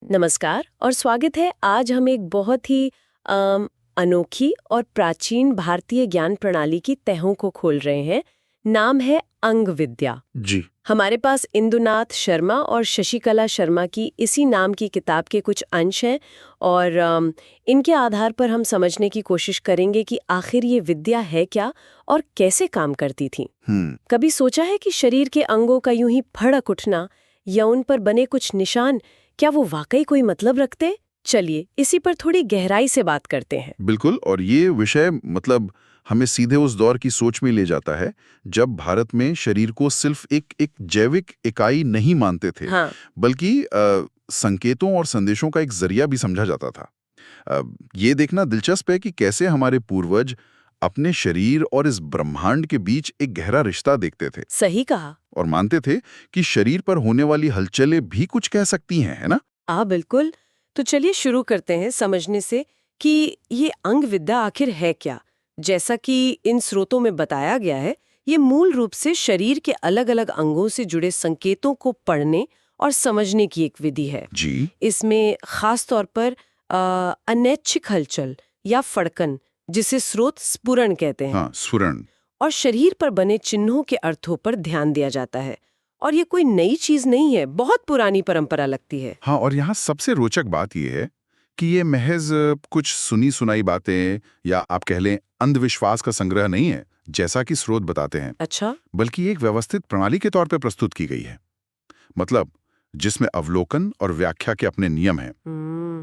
नमस्कार और स्वागत है। आज हम एक बहुत ही अनोखी और प्राचीन भारतीय ज्ञान प्रणाली की तहों को खोल रहे हैं। नाम है अंग विद्या। जी। हमारे पास इंदुनाथ शर्मा और शशिकला शर्मा की इसी नाम की किताब के कुछ अंश हैं और इनके आधार पर हम समझने की कोशिश करेंगे कि आखिर ये विद्या है क्या और कैसे काम करती थी। कभी सोचा है कि शरीर के अंगों का यूं ही फड़क उठना या उन पर बने कुछ निशान, क्या वो वाकई कोई मतलब रखते? चलिए इसी पर थोड़ी गहराई से बात करते हैं। बिल्कुल। और ये विषय हमें सीधे उस दौर की सोच में ले जाता है जब भारत में शरीर को सिर्फ एक जैविक इकाई नहीं मानते थे। हाँ। बल्कि संकेतों और संदेशों का एक जरिया भी समझा जाता था। ये देखना दिलचस्प है कि कैसे हमारे पूर्वज अपने शरीर और इस ब्रह्मांड के बीच एक गहरा रिश्ता देखते थे सही कहा। और मानते थे कि शरीर पर होने वाली हलचलें भी कुछ कह सकती हैं, है ना? बिल्कुल। तो चलिए शुरू करते हैं समझने से कि ये अंग विद्या आखिर है क्या। जैसा कि इन स्रोतों में बताया गया है, ये मूल रूप से शरीर के अलग अलग अंगों से जुड़े संकेतों को पढ़ने और समझने की एक विधि है। जी। इसमें खास तौर पर अनैच्छिक हलचल या फड़कन, जिसे स्रोत स्फुरण कहते हैं, हाँ, स्फुरण। और शरीर पर बने चिन्हों के अर्थों पर ध्यान दिया जाता है। और ये कोई नई चीज नहीं है, बहुत पुरानी परंपरा लगती है। हाँ, और यहाँ सबसे रोचक बात यह है कि ये महज कुछ सुनी सुनाई बातें या आप कह लें अंधविश्वास का संग्रह नहीं है, जैसा कि स्रोत बताते हैं, अच्छा। बल्कि एक व्यवस्थित प्रणाली के तौर पे प्रस्तुत की गई है। मतलब जिसमें अवलोकन और व्याख्या के अपने नियम हैं।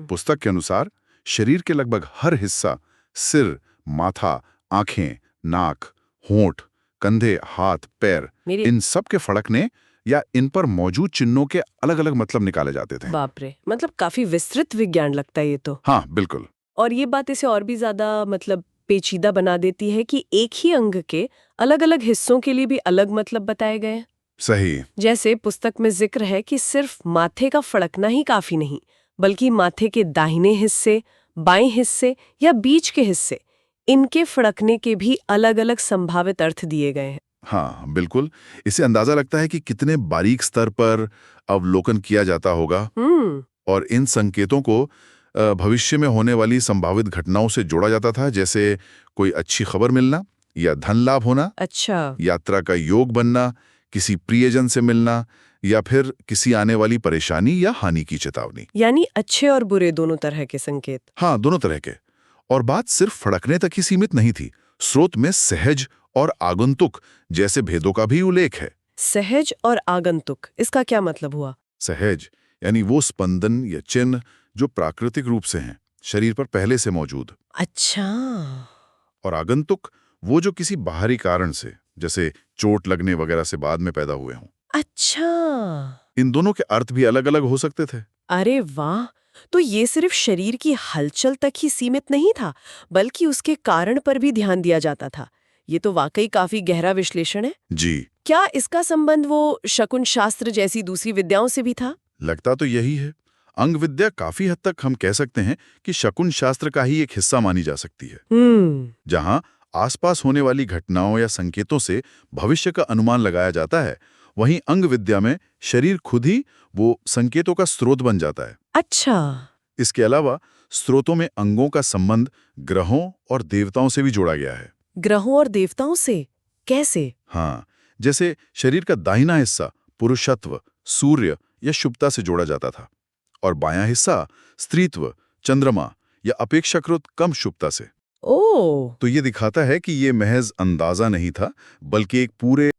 पुस्तक के अनुसार शरीर के लगभग हर हिस्सा, सिर, माथा, आंखें, नाक, होंठ, कंधे, हाथ, पैर, इन सब के फड़कने या इन पर मौजूद चिन्हों के अलग अलग मतलब निकाले जाते थे। बाप रे, मतलब काफी विस्तृत विज्ञान लगता है ये तो। हाँ, बिल्कुल। और ये बात इसे और भी ज्यादा पेचीदा बना देती है कि एक ही अंग के अलग अलग हिस्सों के लिए भी अलग मतलब बताए गए हैं। सही। जैसे पुस्तक में जिक्र है कि सिर्फ माथे का फड़कना ही काफी नहीं, बल्कि माथे के दाहिने हिस्से, बाएं हिस्से या बीच के हिस्से, इनके फड़कने के भी अलग अलग संभावित अर्थ दिए गए हैं। हाँ, बिल्कुल। इससे अंदाजा लगता है कि कितने बारीक स्तर पर अवलोकन किया जाता होगा और इन संकेतों को भविष्य में होने वाली संभावित घटनाओं से जोड़ा जाता था, जैसे कोई अच्छी खबर मिलना या धन लाभ होना। अच्छा। यात्रा का योग बनना, किसी प्रियजन से मिलना या फिर किसी आने वाली परेशानी या हानि की चेतावनी। यानी अच्छे और बुरे दोनों तरह के संकेत। हाँ, दोनों तरह के। और बात सिर्फ फड़कने तक ही सीमित नहीं थी। स्रोत में सहज और आगंतुक जैसे भेदों का भी उल्लेख है। सहज और आगंतुक, इसका क्या मतलब हुआ? सहज यानी वो स्पंदन या चिन्ह जो प्राकृतिक रूप से हैं, शरीर पर पहले से मौजूद। अच्छा। और आगंतुक वो जो किसी बाहरी कारण से, जैसे चोट लगने वगैरह से बाद में पैदा हुए हों। अच्छा। इन दोनों के अर्थ भी अलग अलग हो सकते थे। अरे वाह! तो ये सिर्फ शरीर की हलचल तक ही सीमित नहीं था, बल्कि उसके कारण पर भी ध्यान दिया जाता था। ये तो वाकई काफी गहरा विश्लेषण है। जी। क्या इसका संबंध वो शकुन शास्त्र जैसी दूसरी विद्याओं से भी था? लगता तो यही है। अंग विद्या काफी हद तक हम कह सकते हैं कि शकुन शास्त्र का ही एक हिस्सा मानी जा सकती है, जहां आसपास होने वाली घटनाओं या संकेतों से भविष्य का अनुमान लगाया जाता है। वहीं अंग विद्या में शरीर खुद ही वो संकेतों का स्रोत बन जाता है। अच्छा। इसके अलावा स्रोतों में अंगों का संबंध ग्रहों और देवताओं से भी जोड़ा गया है। ग्रहों और देवताओं से? कैसे? हाँ, जैसे शरीर का दाहिना हिस्सा पुरुषत्व, सूर्य या शुभता से जोड़ा जाता था और बायां हिस्सा स्त्रीत्व, चंद्रमा या अपेक्षाकृत कम शुभता से। ओह! तो ये दिखाता है कि ये महज अंदाजा नहीं था, बल्कि एक पूरे